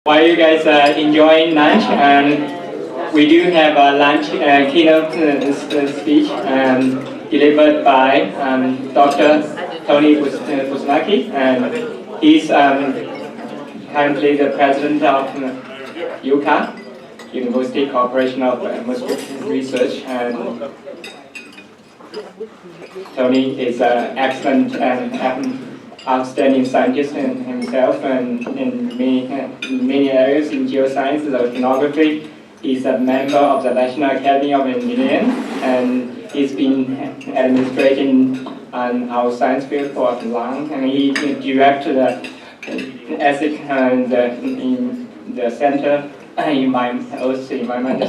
While you guys are enjoying lunch, we do have a lunch keynote speech delivered by Dr. Tony Busalacchi, and he's currently the president of UCA, University Corporation of Atmospheric Research. And Tony is an excellent and outstanding scientist in himself and in many areas in geoscience and oceanography. He's a member of the National Academy of Engineering, and he's been administrating our science field for long. And he directed the ESIC in the center, Environmental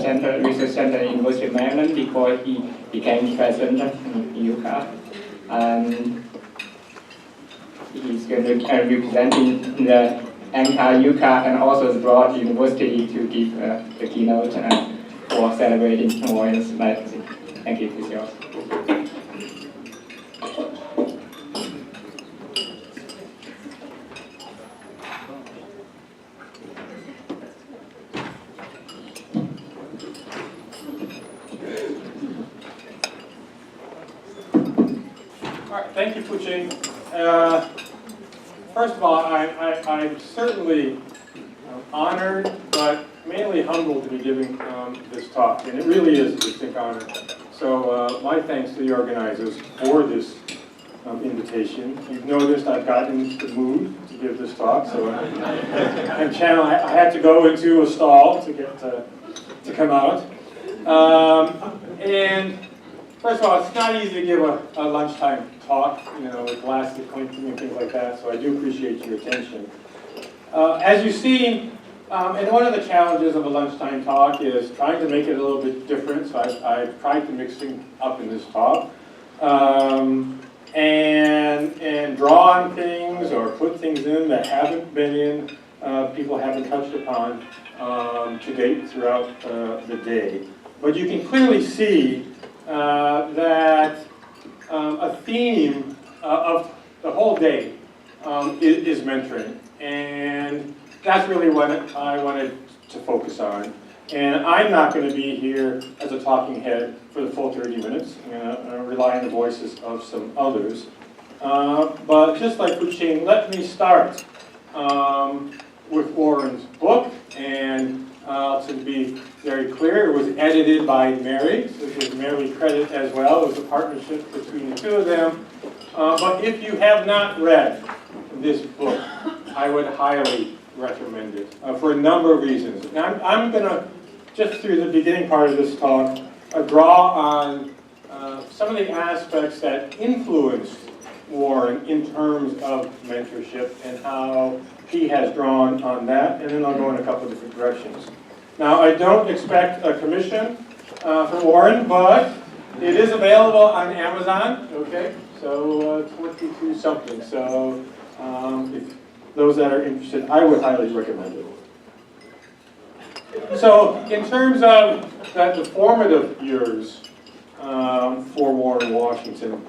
Center, Research Center at University of Maryland before he became president of UCA. He's going to be representing the entire UCA and also the broad university to give the keynote for celebrating Warren's legacy. Thank you. It's yours. All right, thank you, Puching. First of all, I'm certainly honored, but mainly humbled to be giving this talk, and it really is a distinct honor. So my thanks to the organizers for this invitation. You've noticed I've gotten into the mood to give this talk, so I had to go into a stall to get to come out. And first of all, it's not easy to give a lunchtime talk, with glasses clinking and things like that, so I do appreciate your attention. As you've seen, and one of the challenges of a lunchtime talk is trying to make it a little bit different, so I've tried to mix things up in this talk, and draw on things or put things in that haven't been in, people haven't touched upon to date throughout the day. But you can clearly see that a theme of the whole day is mentoring, and that's really what I wanted to focus on. And I'm not going to be here as a talking head for the full 30 minutes. I'm going to rely on the voices of some others. But just like Puching, let me start with Warren's book, and to be very clear, it was edited by Mary, so give Mary credit as well. It was a partnership between the two of them. But if you have not read this book, I would highly recommend it for a number of reasons. Now, I'm going to, just through the beginning part of this talk, draw on some of the aspects that influenced Warren in terms of mentorship and how he has drawn on that, and then I'll go in a couple of different directions. Now, I don't expect a commission from Warren, but it is available on Amazon, okay? So 22 something. So if those that are interested, I would highly recommend it. So in terms of the formative years for Warren Washington,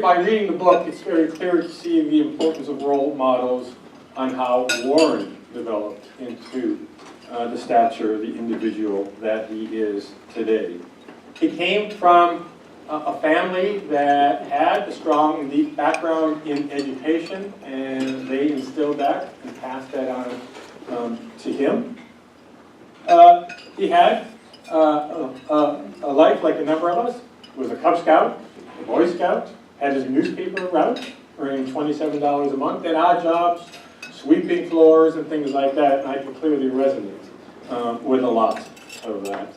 by reading the book, it's very clear to see the importance of role models on how Warren developed into the stature, the individual that he is today. He came from a family that had a strong and deep background in education, and they instilled that and passed that on to him. He had a life like a number of us. He was a Cub Scout, a Boy Scout, had his newspaper route, earning $27 a month, and odd jobs, sweeping floors and things like that, and I can clearly resonate with a lot of that.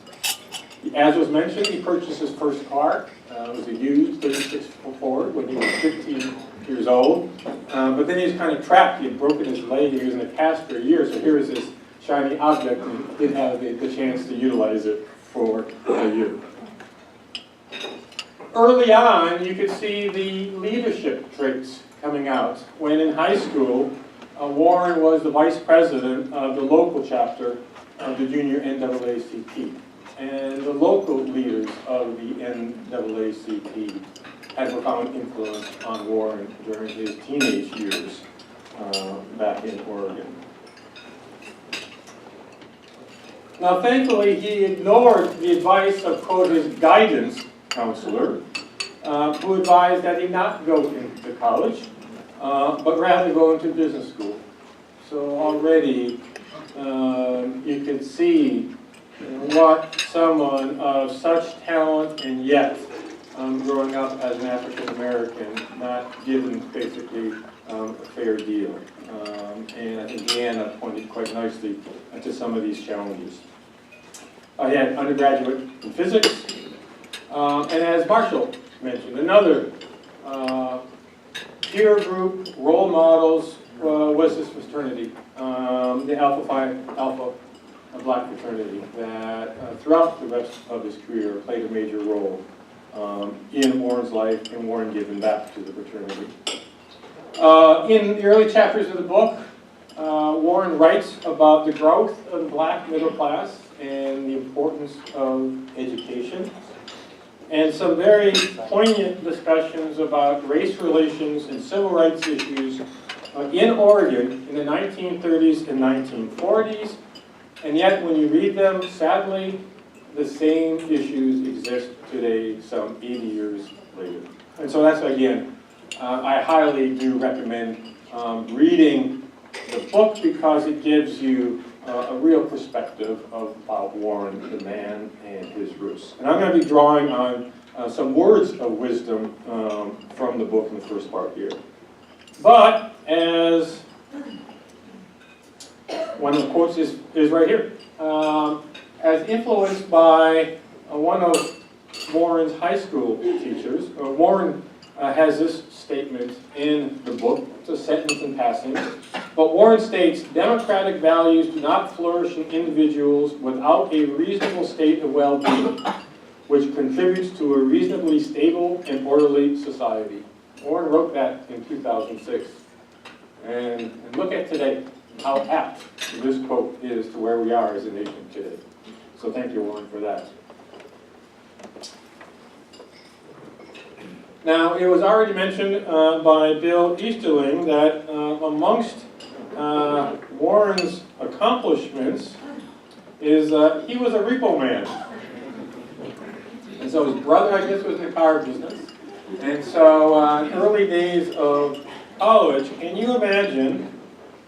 As was mentioned, he purchased his first car. It was a used 36 Ford when he was 15 years old. But then he was kind of trapped. He had broken his leg. He was in a cast for a year. So here was this shiny object, and he didn't have the chance to utilize it for a year. Early on, you could see the leadership traits coming out. When in high school, Warren was the vice president of the local chapter of the junior NAACP. And the local leaders of the NAACP had a profound influence on Warren during his teenage years back in Oregon. Now, thankfully, he ignored the advice of, quote, his guidance counselor, who advised that he not go into college, but rather go into business school. So already, you can see what someone of such talent and yet growing up as an African American, not given basically a fair deal. And I think Deanna pointed quite nicely to some of these challenges. I had undergraduate in physics, and as Marshall mentioned, another peer group, role models, was this fraternity, the Alpha Phi Alpha Black fraternity, that throughout the rest of his career played a major role in Warren's life, and Warren giving back to the fraternity. In the early chapters of the book, Warren writes about the growth of the black middle class and the importance of education, and some very poignant discussions about race relations and civil rights issues in Oregon in the 1930s and 1940s, and yet when you read them, sadly, the same issues exist today, some 80 years later. And so that's, again, I highly do recommend reading the book because it gives you a real perspective about Warren, the man, and his roots. And I'm going to be drawing on some words of wisdom from the book in the first part here. But as one of the quotes is right here. As influenced by one of Warren's high school teachers, Warren has this statement in the book. It's a sentence in passing. But Warren states, democratic values do not flourish in individuals without a reasonable state of well-being, which contributes to a reasonably stable and orderly society. Warren wrote that in 2006. And look at today, how apt this quote is to where we are as a nation today. So thank you, Warren, for that. Now, it was already mentioned by Bill Easterling that amongst Warren's accomplishments is he was a repo man. And so his brother, I guess, was in the car business. And so early days of college, can you imagine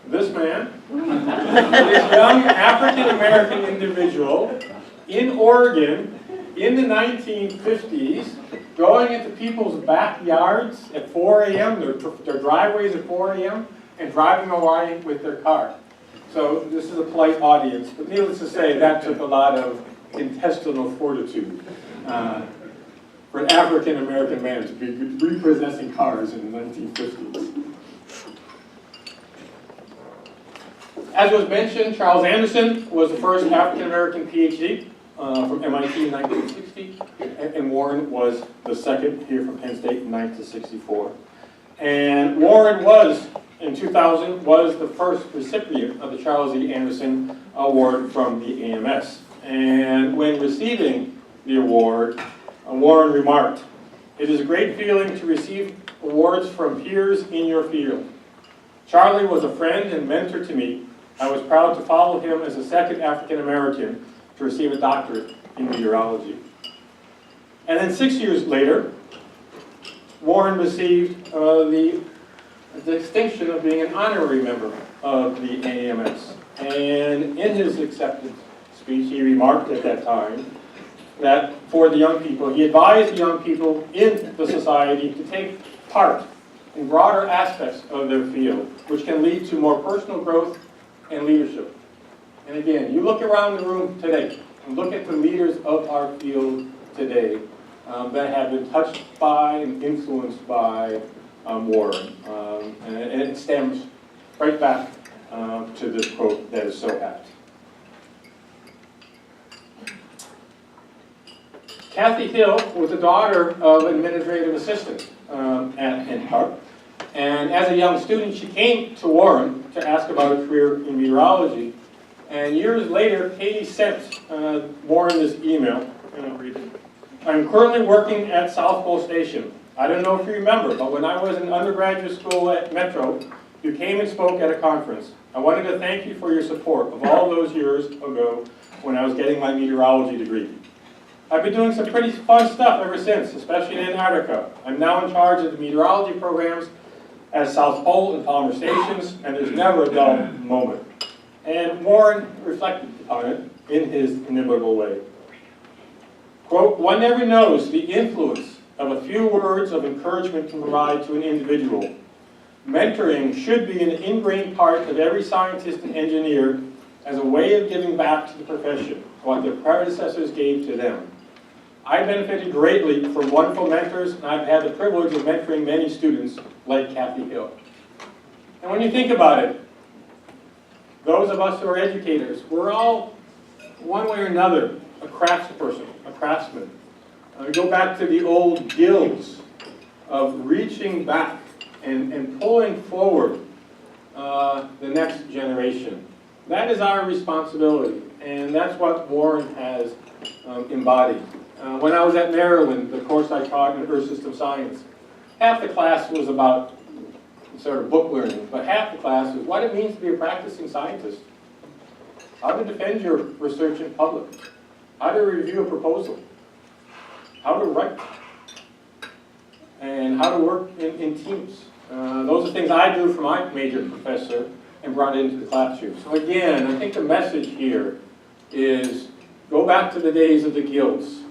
this man, this young African-American individual in Oregon in the 1950s, going into people's backyards at 4 a.m., their driveways at 4 a.m., and driving away with their car. So this is a polite audience, but needless to say, that took a lot of intestinal fortitude for an African-American man to be repossessing cars in the 1950s. As was mentioned, Charles Anderson was the first African-American PhD from MIT in 1960, and Warren was the second here from Penn State in 1964. And Warren was, in 2000, was the first recipient of the Charles E. Anderson Award from the AMS. And when receiving the award, Warren remarked, "It is a great feeling to receive awards from peers in your field. Charlie was a friend and mentor to me. I was proud to follow him as the second African American to receive a doctorate in meteorology." And then 6 years later, Warren received the distinction of being an honorary member of the AMS. And in his acceptance speech, he remarked at that time that for the young people, he advised the young people in the society to take part in broader aspects of their field, which can lead to more personal growth and leadership. And again, you look around the room today and look at the leaders of our field today that have been touched by and influenced by Warren. And it stems right back to this quote that is so apt. Kathy Hill was the daughter of an administrative assistant at NPAR. And as a young student, she came to Warren to ask about a career in meteorology. And years later, Katie sent Warren this email, and I'll read it. "I'm currently working at South Pole Station. I don't know if you remember, but when I was in undergraduate school at Metro, you came and spoke at a conference. I wanted to thank you for your support of all those years ago when I was getting my meteorology degree. I've been doing some pretty fun stuff ever since, especially in Antarctica. I'm now in charge of the meteorology programs at South Pole and Palmer Stations, and there's never a dull moment. And Warren reflected on it in his inimitable way. Quote, "One never knows the influence of a few words of encouragement can provide to an individual. Mentoring should be an ingrained part of every scientist and engineer as a way of giving back to the profession what their predecessors gave to them. I benefited greatly from wonderful mentors, and I've had the privilege of mentoring many students like Kathy Hill." And when you think about it, those of us who are educators, we're all, one way or another, a craftsperson, a craftsman. We go back to the old guilds of reaching back and pulling forward the next generation. That is our responsibility, and that's what Warren has embodied. When I was at Maryland, the course I taught in Earth System Science, half the class was about sort of book learning, but half the class was what it means to be a practicing scientist, how to defend your research in public, how to review a proposal, how to write, and how to work in teams. Those are things I do for my major professor and brought into the classroom. So again, I think the message here is go back to the days of the guilds.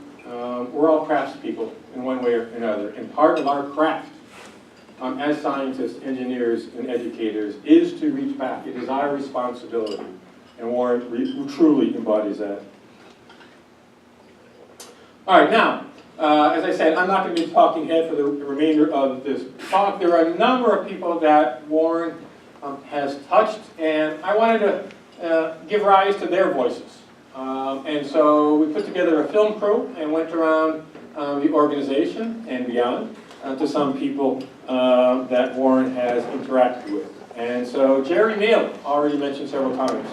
We're all craftspeople in one way or another, and part of our craft as scientists, engineers, and educators is to reach back. It is our responsibility, and Warren truly embodies that. All right, now, as I said, I'm not going to be talking head for the remainder of this talk. There are a number of people that Warren has touched, and I wanted to give rise to their voices. And so we put together a film crew and went around the organization and beyond to some people that Warren has interacted with. And so Jerry Neal, already mentioned several times,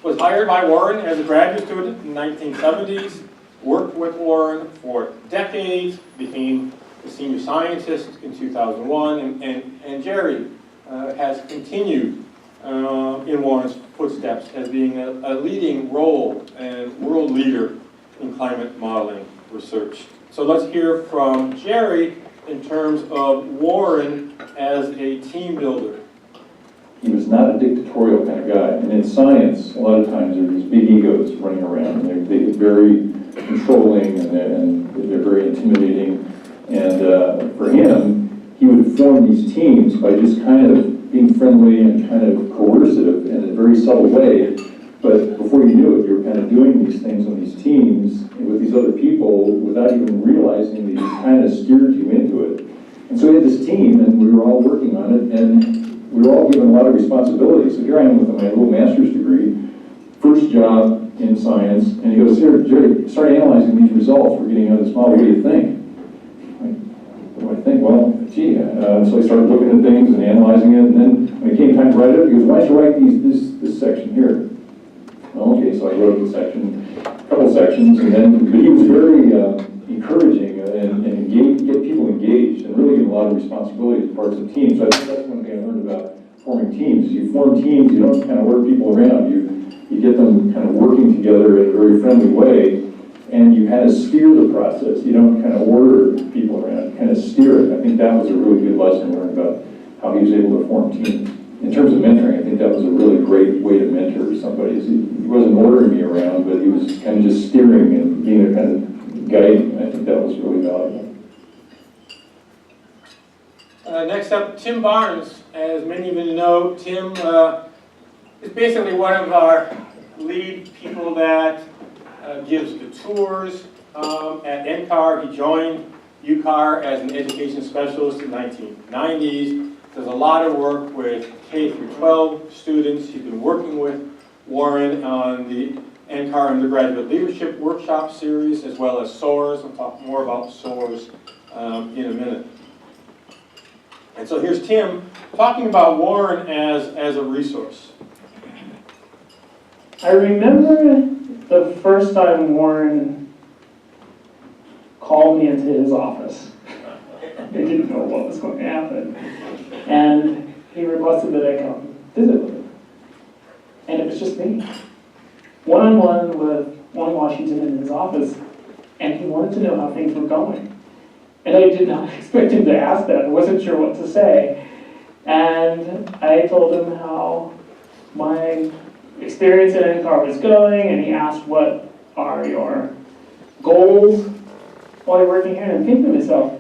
was hired by Warren as a graduate student in the 1970s, worked with Warren for decades, became a senior scientist in 2001, and Jerry has continued in Warren's footsteps as being a leading role and world leader in climate modeling research. So let's hear from Jerry in terms of Warren as a team builder. He was not a dictatorial kind of guy, and in science, a lot of times there are these big egos running around, and they get very controlling, and they're very intimidating. And for him, he would form these teams by just kind of being friendly and kind of coercive in a very subtle way. But before you knew it, you were kind of doing these things on these teams with these other people without even realizing that he kind of steered you into it. And so we had this team, and we were all working on it, and we were all given a lot of responsibility. So here I am with my little master's degree, first job in science, and he goes, "Here, Jerry, start analyzing these results we're getting out of this model. What do you think?" What do I think? Well, gee, so I started looking at things and analyzing it, and then when it came time to write it, he goes, "Why don't you write this section here?" Okay, so I wrote the section, a couple sections, and then, but he was very encouraging and get people engaged and really give a lot of responsibility as parts of teams. So I think that's one thing I learned about forming teams. You form teams, you don't kind of work people around. You get them kind of working together in a very friendly way, and you kind of steer the process. You don't kind of order people around, you kind of steer it. I think that was a really good lesson learned about how he was able to form teams. In terms of mentoring, I think that was a really great way to mentor somebody. He wasn't ordering me around, but he was kind of just steering and being a kind of guiding. I think that was really valuable. Next up, Tim Barnes. As many of you know, Tim is basically one of our lead people that gives the tours at NCAR. He joined UCAR as an education specialist in the 1990s. Does a lot of work with K through 12 students. He's been working with Warren on the NCAR Undergraduate Leadership Workshop Series, as well as SOARS. I'll talk more about SOARS in a minute. And so here's Tim talking about Warren as a resource. I remember the first time Warren called me into his office. I didn't know what was going to happen. And he requested that I come visit with him. And it was just me. one-on-one with Warren Washington in his office, and he wanted to know how things were going. And I did not expect him to ask that. I wasn't sure what to say. And I told him how my experience at NCAR was going, and he asked, what are your goals while you're working here? And I'm thinking to myself,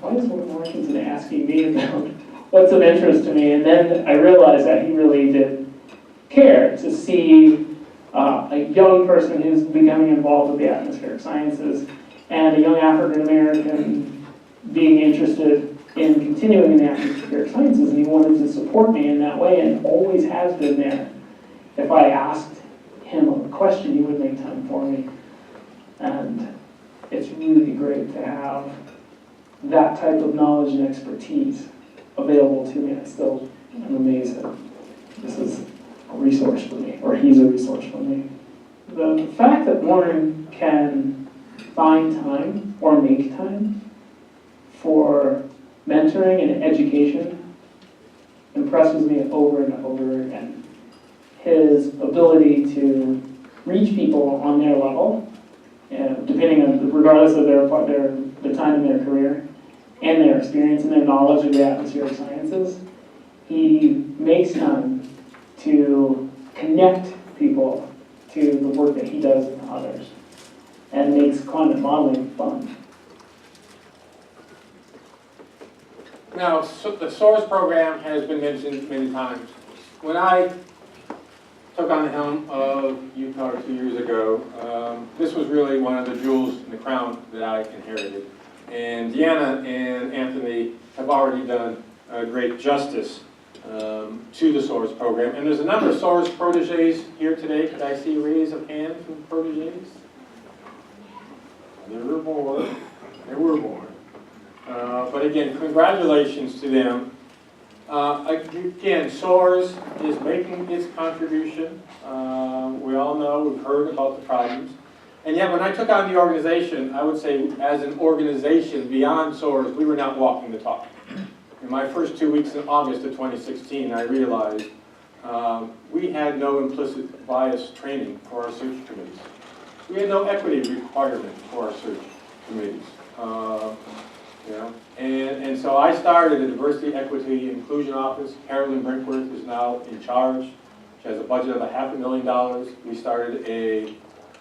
why is Warren Washington asking me about what's of interest to me? And then I realized that he really did care to see a young person who's becoming involved with the atmospheric sciences and a young African American being interested in continuing in the atmospheric sciences, and he wanted to support me in that way and always has been there. If I asked him a question, he would make time for me. And it's really great to have that type of knowledge and expertise available to me. I still am amazed that this is a resource for me, or he's a resource for me. The fact that Warren can find time or make time for mentoring and education impresses me over and over again. His ability to reach people on their level, depending on, regardless of the time in their career and their experience and their knowledge of the atmospheric sciences, he makes time to connect people to the work that he does and others, and makes climate modeling fun. Now, the SOARS program has been mentioned many times. When I took on the helm of UCAR 2 years ago, this was really one of the jewels in the crown that I inherited. And Deanna and Anthony have already done great justice to the SOARS program. And there's a number of SOARS proteges here today. Could I see a raise of hands from proteges? They were born. They were born. But again, congratulations to them. Again, SOARS is making its contribution. We all know, we've heard about the problems. And yet when I took on the organization, I would say as an organization beyond SOARS, we were not walking the talk. In my first 2 weeks in August of 2016, I realized we had no implicit bias training for our search committees. We had no equity requirement for our search committees. And so I started a diversity, equity, inclusion office. Carolyn Brinkworth is now in charge. She has a budget of $500,000. We started a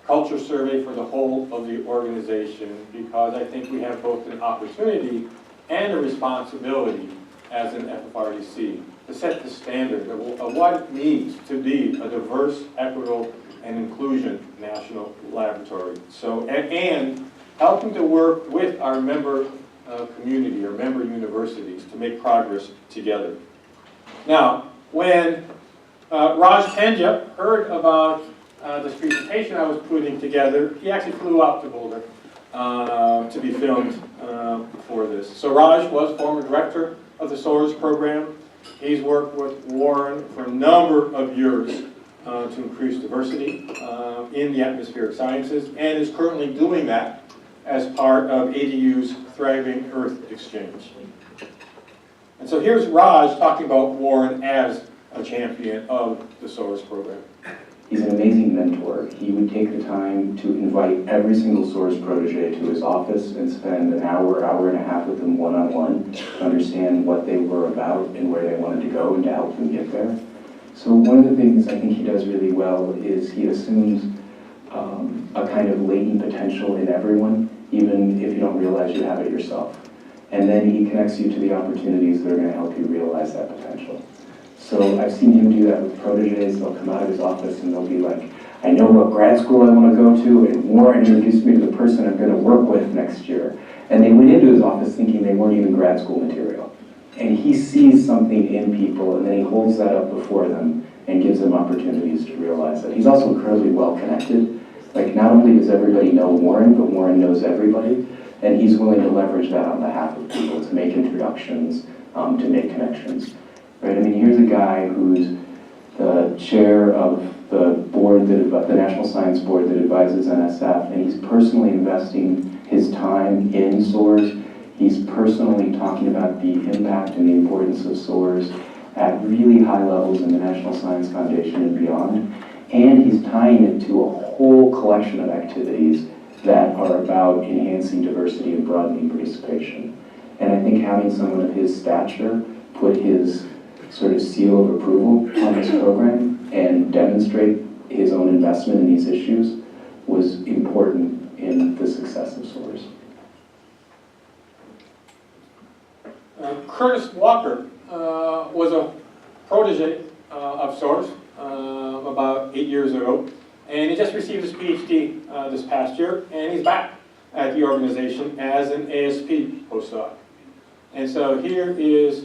culture survey for the whole of the organization because I think we have both an opportunity and a responsibility as an FFRDC to set the standard of what it means to be a diverse, equitable, and inclusion national laboratory. So, and helping to work with our member community, our member universities, to make progress together. Now, when Raj Akki heard about this presentation I was putting together, he actually flew out to Boulder to be filmed for this. So Raj was former director of the SOARS program. He's worked with Warren for a number of years to increase diversity in the atmospheric sciences, and is currently doing that as part of ADU's Thriving Earth Exchange. And so here's Raj talking about Warren as a champion of the SOARS program. He's an amazing mentor. He would take the time to invite every single SOARS protege to his office and spend an hour, hour and a half with them one-on-one to understand what they were about and where they wanted to go and to help them get there. So one of the things I think he does really well is he assumes a kind of latent potential in everyone, even if you don't realize you have it yourself. And then he connects you to the opportunities that are going to help you realize that potential. So I've seen him do that with proteges. They'll come out of his office and they'll be like, I know what grad school I want to go to, and Warren introduced me to the person I'm going to work with next year. And they went into his office thinking they weren't even grad school material. And he sees something in people, and then he holds that up before them and gives them opportunities to realize that. He's also incredibly well connected. Like, not only does everybody know Warren, but Warren knows everybody, and he's willing to leverage that on behalf of people to make introductions, to make connections. Right? I mean, here's a guy who's the chair of the board, the National Science Board that advises NSF, and he's personally investing his time in SOARS. He's personally talking about the impact and the importance of SOARS at really high levels in the National Science Foundation and beyond. And he's tying it to a whole collection of activities that are about enhancing diversity and broadening participation. And I think having someone of his stature put his sort of seal of approval on this program and demonstrate his own investment in these issues was important in the success of SOARS. Curtis Walker was a protege of SOARS about 8 years ago, and he just received his PhD this past year, and he's back at the organization as an ASP postdoc. And so here is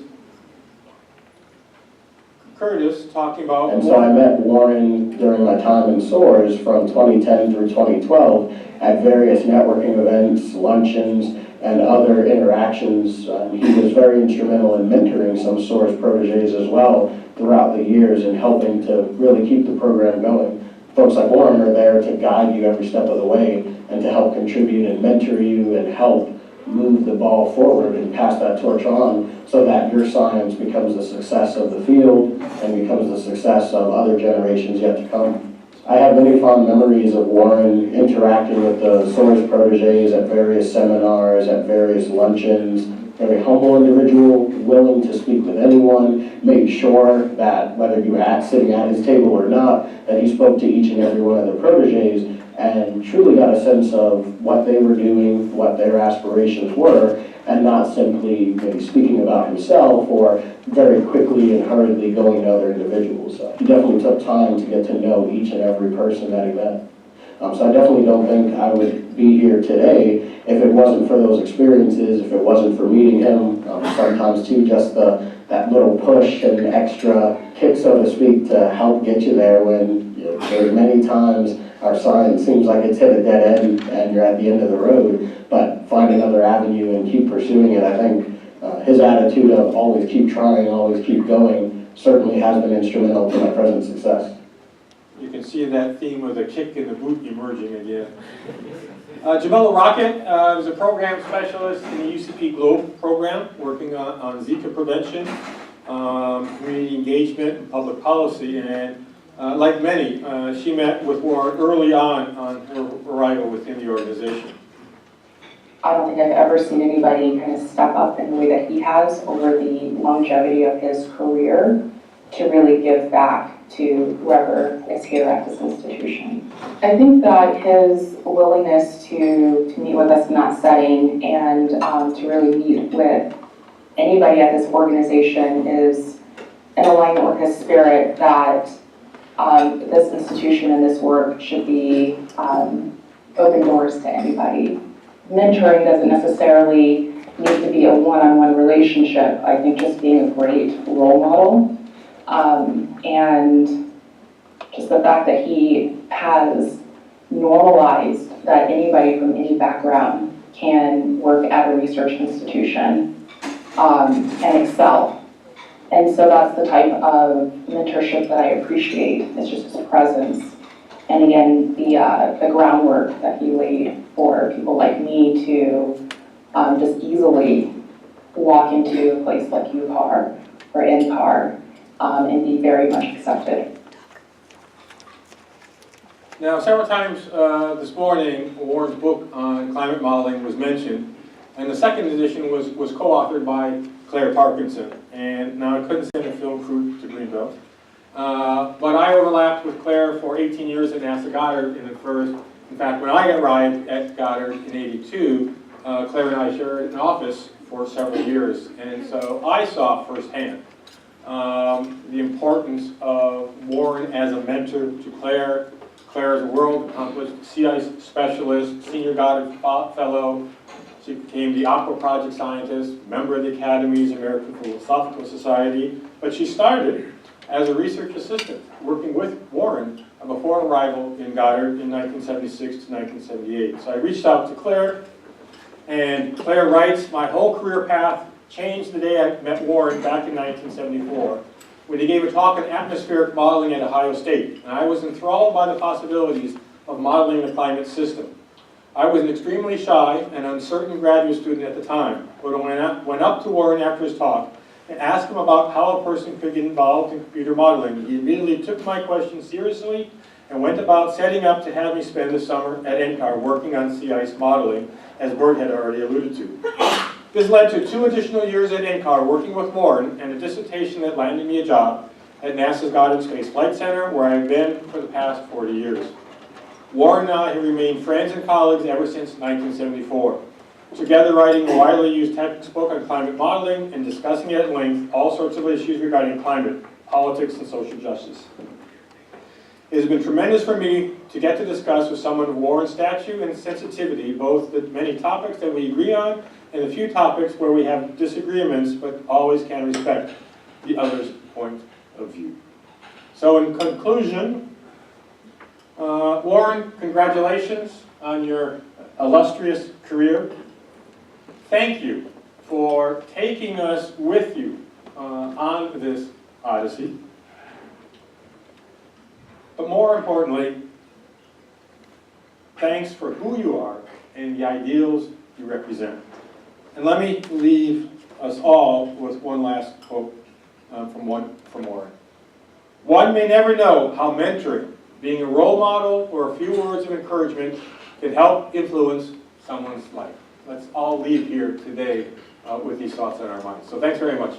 Curtis talking about... And so I met Warren during my time in SOARS from 2010 through 2012 at various networking events, luncheons, and other interactions. He was very instrumental in mentoring some SOARS proteges as well throughout the years and helping to really keep the program going. Folks like Warren are there to guide you every step of the way and to help contribute and mentor you and help move the ball forward and pass that torch on so that your science becomes the success of the field and becomes the success of other generations yet to come. I have many fond memories of Warren interacting with the SOARS proteges at various seminars, at various luncheons. Very humble individual, willing to speak with anyone, made sure that whether you were sitting at his table or not, that he spoke to each and every one of the proteges and truly got a sense of what they were doing, what their aspirations were, and not simply maybe speaking about himself or very quickly and hurriedly going to other individuals. He definitely took time to get to know each and every person that he met. So I definitely don't think I would be here today if it wasn't for those experiences, if it wasn't for meeting him. Sometimes too, just that little push and extra kick, so to speak, to help get you there when there are many times our science seems like it's hit a dead end and you're at the end of the road, but find another avenue and keep pursuing it. I think his attitude of always keep trying, always keep going certainly has been instrumental to my present success. You can see that theme of the kick in the boot emerging again. Chabela Rocket is a program specialist in the UCP Globe program, working on Zika prevention, community engagement, and public policy. And like many, she met with Warren early on her arrival within the organization. I don't think I've ever seen anybody kind of step up in the way that he has over the longevity of his career to really give back to whoever is here at this institution. I think that his willingness to meet with us in that setting and to really meet with anybody at this organization is in alignment with his spirit that this institution and this work should be open doors to anybody. Mentoring doesn't necessarily need to be a one-on-one relationship. I think just being a great role model and just the fact that he has normalized that anybody from any background can work at a research institution and excel. And so that's the type of mentorship that I appreciate. It's just his presence. And again, the groundwork that he laid for people like me to just easily walk into a place like UCAR or NCAR and be very much accepted. Now, several times this morning, Warren's book on climate modeling was mentioned, and the second edition was co-authored by Clare Parkinson. And now I couldn't send a film crew to Greenbelt, but I overlapped with Clare for 18 years at NASA Goddard in the first. In fact, when I arrived at Goddard in '82, Clare and I shared an office for several years, and so I saw firsthand the importance of Warren as a mentor to Clare. Clare is a world-accomplished sea ice specialist, senior Goddard fellow. She became the Aqua Project scientist, member of the Academy's American Philosophical Society, but she started as a research assistant, working with Warren before arrival in Goddard in 1976 to 1978. So I reached out to Clare, and Clare writes, "My whole career path changed the day I met Warren back in 1974, when he gave a talk on atmospheric modeling at Ohio State, and I was enthralled by the possibilities of modeling the climate system. I was an extremely shy and uncertain graduate student at the time, but when I went up to Warren after his talk and asked him about how a person could get involved in computer modeling, he immediately took my question seriously and went about setting up to have me spend the summer at NCAR working on sea ice modeling, as Bert had already alluded to. This led to 2 additional years at NCAR working with Warren and a dissertation that landed me a job at NASA's Goddard Space Flight Center, where I've been for the past 40 years. Warren and I have remained friends and colleagues ever since 1974, together writing a widely used textbook on climate modeling and discussing at length all sorts of issues regarding climate, politics, and social justice. It has been tremendous for me to get to discuss with someone of Warren's stature and sensitivity both the many topics that we agree on and the few topics where we have disagreements, but always can respect the other's point of view. So in conclusion, Warren, congratulations on your illustrious career. Thank you for taking us with you on this odyssey. But more importantly, thanks for who you are and the ideals you represent. And let me leave us all with one last quote from Warren. One may never know how mentoring, being a role model, or a few words of encouragement can help influence someone's life. Let's all leave here today with these thoughts on our minds. So thanks very much.